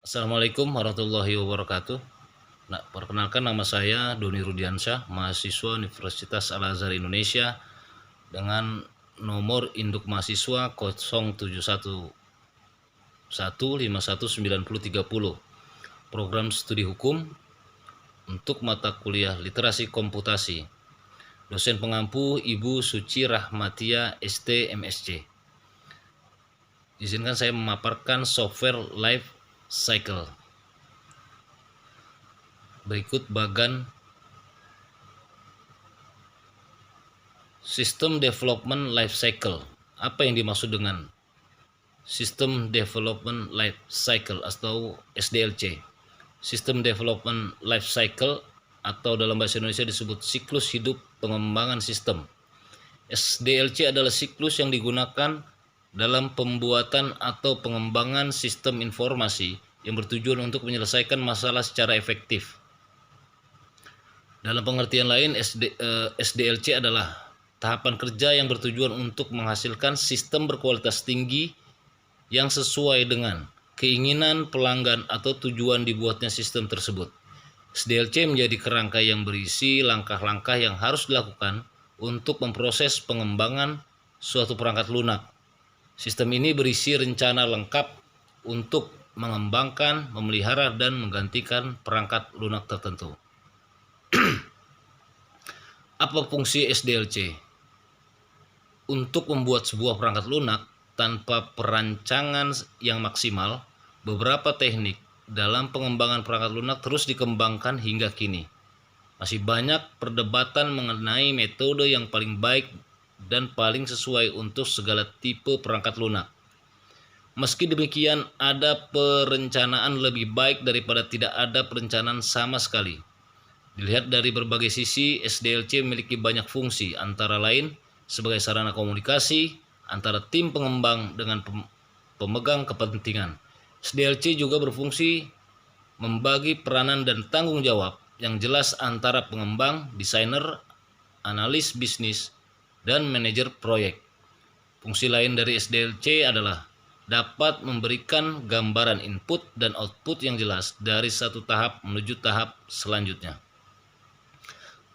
Assalamualaikum warahmatullahi wabarakatuh. Nah, perkenalkan nama saya Doni Rudiansyah, mahasiswa Universitas Al-Azhar Indonesia dengan nomor induk mahasiswa 0711519030. Program studi hukum untuk mata kuliah literasi komputasi. Dosen pengampu Ibu Suci Rahmatia ST MSc. Izinkan saya memaparkan software life cycle. Berikut bagan System Development Life Cycle. Apa yang dimaksud dengan System Development Life Cycle atau SDLC? System Development Life Cycle atau dalam bahasa Indonesia disebut siklus hidup pengembangan sistem. SDLC adalah siklus yang digunakan dalam pembuatan atau pengembangan sistem informasi yang bertujuan untuk menyelesaikan masalah secara efektif. Dalam pengertian lain, SDLC adalah tahapan kerja yang bertujuan untuk menghasilkan sistem berkualitas tinggi yang sesuai dengan keinginan pelanggan atau tujuan dibuatnya sistem tersebut. SDLC menjadi kerangka yang berisi langkah-langkah yang harus dilakukan untuk memproses pengembangan suatu perangkat lunak. Sistem ini berisi rencana lengkap untuk mengembangkan, memelihara, dan menggantikan perangkat lunak tertentu. Apa fungsi SDLC? Untuk membuat sebuah perangkat lunak tanpa perancangan yang maksimal, beberapa teknik dalam pengembangan perangkat lunak terus dikembangkan hingga kini. Masih banyak perdebatan mengenai metode yang paling baik dan paling sesuai untuk segala tipe perangkat lunak. Meski demikian, ada perencanaan lebih baik daripada tidak ada perencanaan sama sekali. Dilihat dari berbagai sisi, SDLC memiliki banyak fungsi, antara lain sebagai sarana komunikasi antara tim pengembang dengan pemegang kepentingan. SDLC juga berfungsi membagi peranan dan tanggung jawab yang jelas antara pengembang, desainer, analis bisnis, dan manajer proyek. Fungsi lain dari SDLC adalah dapat memberikan gambaran input dan output yang jelas dari satu tahap menuju tahap selanjutnya.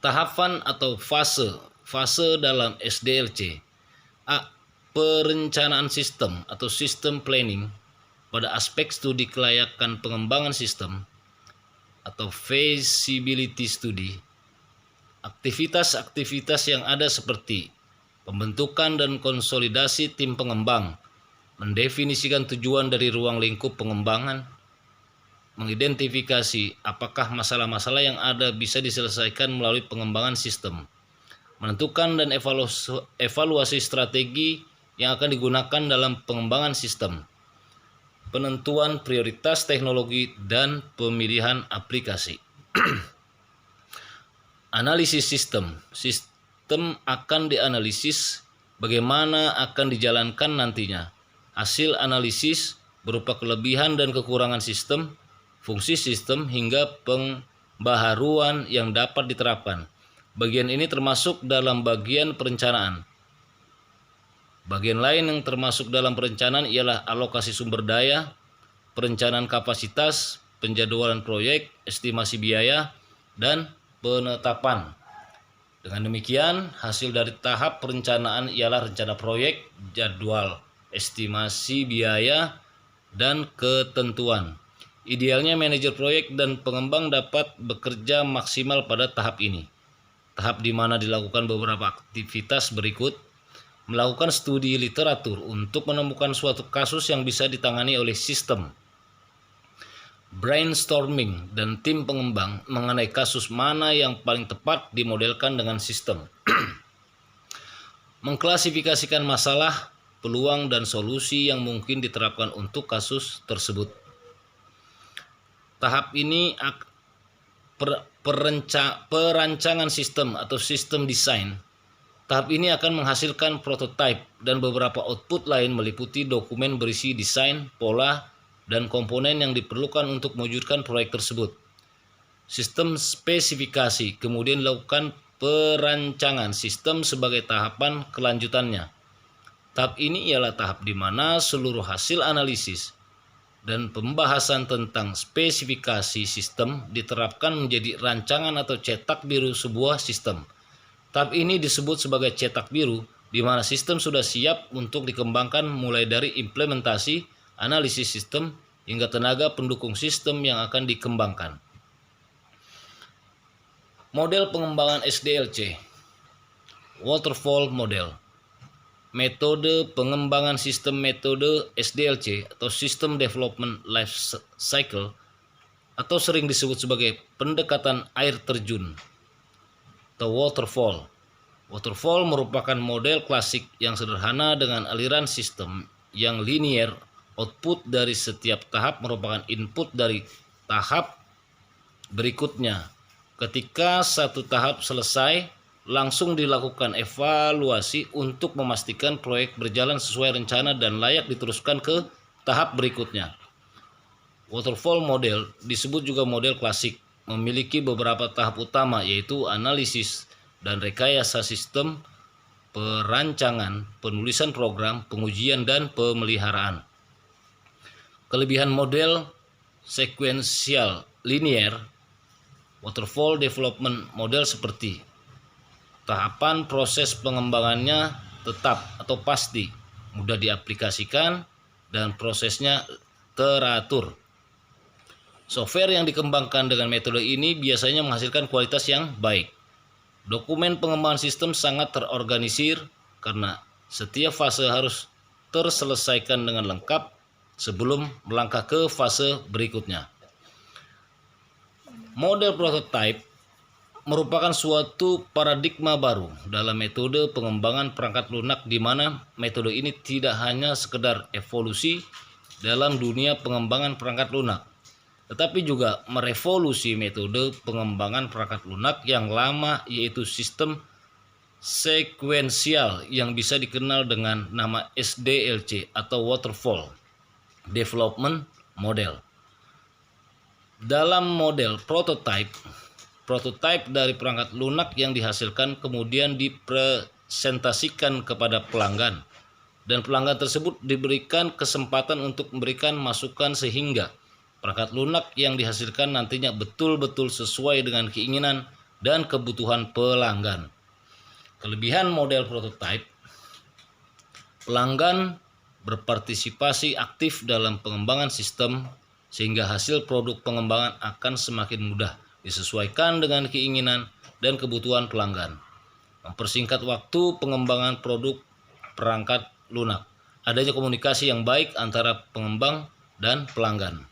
Tahapan atau fase dalam SDLC. A. Perencanaan sistem atau system planning pada aspek studi kelayakan pengembangan sistem atau feasibility study. Aktivitas-aktivitas yang ada seperti pembentukan dan konsolidasi tim pengembang, mendefinisikan tujuan dari ruang lingkup pengembangan, mengidentifikasi apakah masalah-masalah yang ada bisa diselesaikan melalui pengembangan sistem, menentukan dan evaluasi strategi yang akan digunakan dalam pengembangan sistem, penentuan prioritas teknologi, dan pemilihan aplikasi. Analisis sistem. Sistem akan dianalisis bagaimana akan dijalankan nantinya. Hasil analisis berupa kelebihan dan kekurangan sistem, fungsi sistem, hingga pembaharuan yang dapat diterapkan. Bagian ini termasuk dalam bagian perencanaan. Bagian lain yang termasuk dalam perencanaan ialah alokasi sumber daya, perencanaan kapasitas, penjadwalan proyek, estimasi biaya, dan penetapan. Dengan demikian, hasil dari tahap perencanaan ialah rencana proyek, jadwal, estimasi biaya, dan ketentuan. Idealnya manajer proyek dan pengembang dapat bekerja maksimal pada tahap ini. Tahap di mana dilakukan beberapa aktivitas berikut: melakukan studi literatur untuk menemukan suatu kasus yang bisa ditangani oleh sistem, brainstorming dan tim pengembang mengenai kasus mana yang paling tepat dimodelkan dengan sistem, mengklasifikasikan masalah, peluang, dan solusi yang mungkin diterapkan untuk kasus tersebut. Tahap ini perancangan sistem atau sistem design. Tahap ini akan menghasilkan prototipe dan beberapa output lain meliputi dokumen berisi desain, pola, dan komponen yang diperlukan untuk mewujudkan proyek tersebut. Sistem spesifikasi, kemudian dilakukan perancangan sistem sebagai tahapan kelanjutannya. Tahap ini ialah tahap di mana seluruh hasil analisis dan pembahasan tentang spesifikasi sistem diterapkan menjadi rancangan atau cetak biru sebuah sistem. Tahap ini disebut sebagai cetak biru, di mana sistem sudah siap untuk dikembangkan mulai dari implementasi, analisis sistem, hingga tenaga pendukung sistem yang akan dikembangkan. Model pengembangan SDLC, Waterfall Model. Metode pengembangan sistem metode SDLC atau System Development Life Cycle atau sering disebut sebagai pendekatan air terjun atau waterfall. Waterfall merupakan model klasik yang sederhana dengan aliran sistem yang linear. Output dari setiap tahap merupakan input dari tahap berikutnya. Ketika satu tahap selesai, langsung dilakukan evaluasi untuk memastikan proyek berjalan sesuai rencana dan layak diteruskan ke tahap berikutnya. Waterfall model disebut juga model klasik, memiliki beberapa tahap utama yaitu analisis dan rekayasa sistem, perancangan, penulisan program, pengujian, dan pemeliharaan. Kelebihan model sekuensial linear waterfall development model seperti tahapan proses pengembangannya tetap atau pasti, mudah diaplikasikan, dan prosesnya teratur. Software yang dikembangkan dengan metode ini biasanya menghasilkan kualitas yang baik. Dokumen pengembangan sistem sangat terorganisir karena setiap fase harus terselesaikan dengan lengkap sebelum melangkah ke fase berikutnya. Model prototype merupakan suatu paradigma baru dalam metode pengembangan perangkat lunak, di mana metode ini tidak hanya sekedar evolusi dalam dunia pengembangan perangkat lunak, tetapi juga merevolusi metode pengembangan perangkat lunak yang lama, yaitu sistem sekuensial yang bisa dikenal dengan nama SDLC atau Waterfall Development Model. Dalam model prototype dari perangkat lunak yang dihasilkan kemudian dipresentasikan kepada pelanggan, dan pelanggan tersebut diberikan kesempatan untuk memberikan masukan sehingga perangkat lunak yang dihasilkan nantinya betul-betul sesuai dengan keinginan dan kebutuhan pelanggan. Kelebihan model prototype: pelanggan berpartisipasi aktif dalam pengembangan sistem sehingga hasil produk pengembangan akan semakin mudah disesuaikan dengan keinginan dan kebutuhan pelanggan. Mempersingkat waktu pengembangan produk perangkat lunak. Adanya komunikasi yang baik antara pengembang dan pelanggan.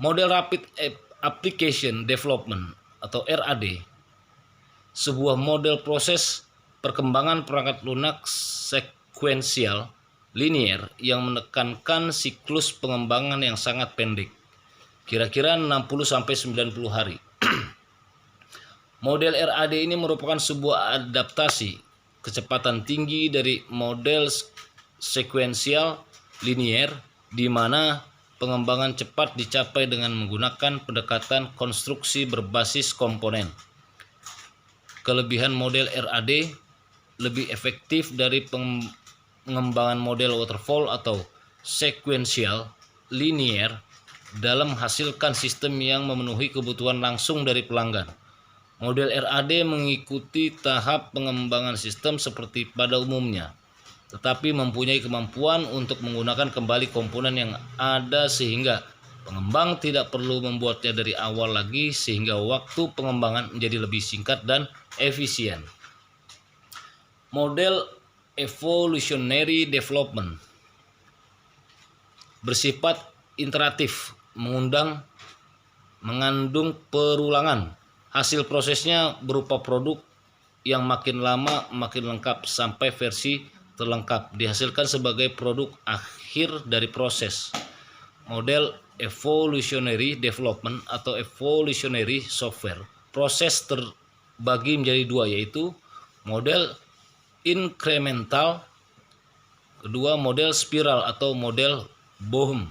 Model Rapid Application Development atau RAD, sebuah model proses perkembangan perangkat lunak sekuensial linear yang menekankan siklus pengembangan yang sangat pendek, kira-kira 60-90 hari. Model RAD ini merupakan sebuah adaptasi kecepatan tinggi dari model sekuensial linear, di mana pengembangan cepat dicapai dengan menggunakan pendekatan konstruksi berbasis komponen. Kelebihan model RAD: lebih efektif dari pengembangan model waterfall atau sekuensial linear dalam menghasilkan sistem yang memenuhi kebutuhan langsung dari pelanggan. Model RAD mengikuti tahap pengembangan sistem seperti pada umumnya, tetapi mempunyai kemampuan untuk menggunakan kembali komponen yang ada sehingga pengembang tidak perlu membuatnya dari awal lagi, sehingga waktu pengembangan menjadi lebih singkat dan efisien. Model Evolutionary Development bersifat iteratif, mengandung perulangan. Hasil prosesnya berupa produk yang makin lama makin lengkap sampai versi terlengkap dihasilkan sebagai produk akhir dari proses. Model Evolutionary Development atau Evolutionary Software, proses terbagi menjadi dua, yaitu model incremental, kedua model spiral atau model Bohm.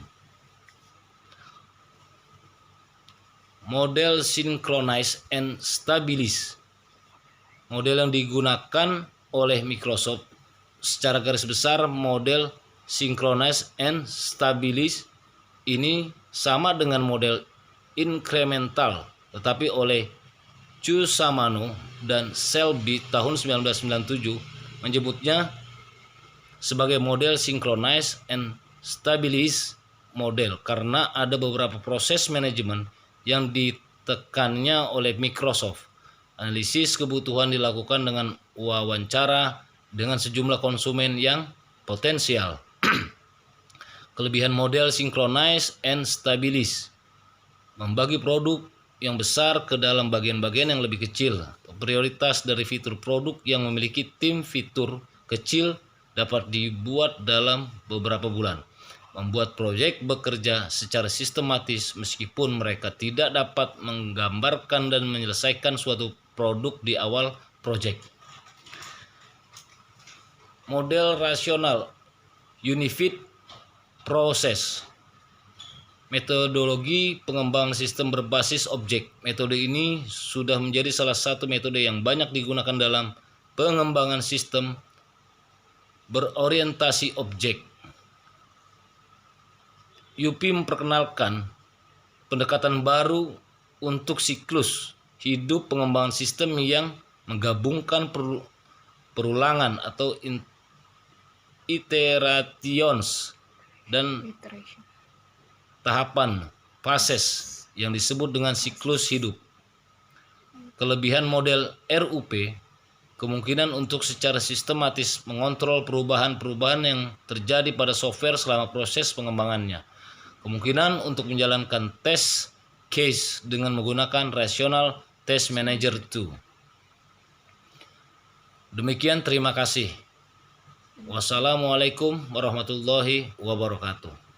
Model Synchronize and Stabilize, model yang digunakan oleh Microsoft. Secara garis besar, model synchronize and stabilize ini sama dengan model incremental, tetapi oleh Cusamano dan Selby tahun 1997 menyebutnya sebagai model synchronize and stabilize model karena ada beberapa proses manajemen yang ditekannya oleh Microsoft. Analisis kebutuhan dilakukan dengan wawancara dengan sejumlah konsumen yang potensial. Kelebihan model synchronize and stabilize: membagi produk yang besar ke dalam bagian-bagian yang lebih kecil. Prioritas dari fitur produk yang memiliki tim fitur kecil dapat dibuat dalam beberapa bulan. Membuat proyek bekerja secara sistematis meskipun mereka tidak dapat menggambarkan dan menyelesaikan suatu produk di awal proyek. Model rasional Unified Process. Metodologi pengembangan sistem berbasis objek. Metode ini sudah menjadi salah satu metode yang banyak digunakan dalam pengembangan sistem berorientasi objek. UP memperkenalkan pendekatan baru untuk siklus hidup pengembangan sistem yang menggabungkan perulangan atau iterations dan tahapan fases yang disebut dengan siklus hidup. Kelebihan model RUP: kemungkinan untuk secara sistematis mengontrol perubahan-perubahan yang terjadi pada software selama proses pengembangannya. Kemungkinan untuk menjalankan test case dengan menggunakan Rational Test Manager 2. Demikian, terima kasih. Wassalamualaikum warahmatullahi wabarakatuh.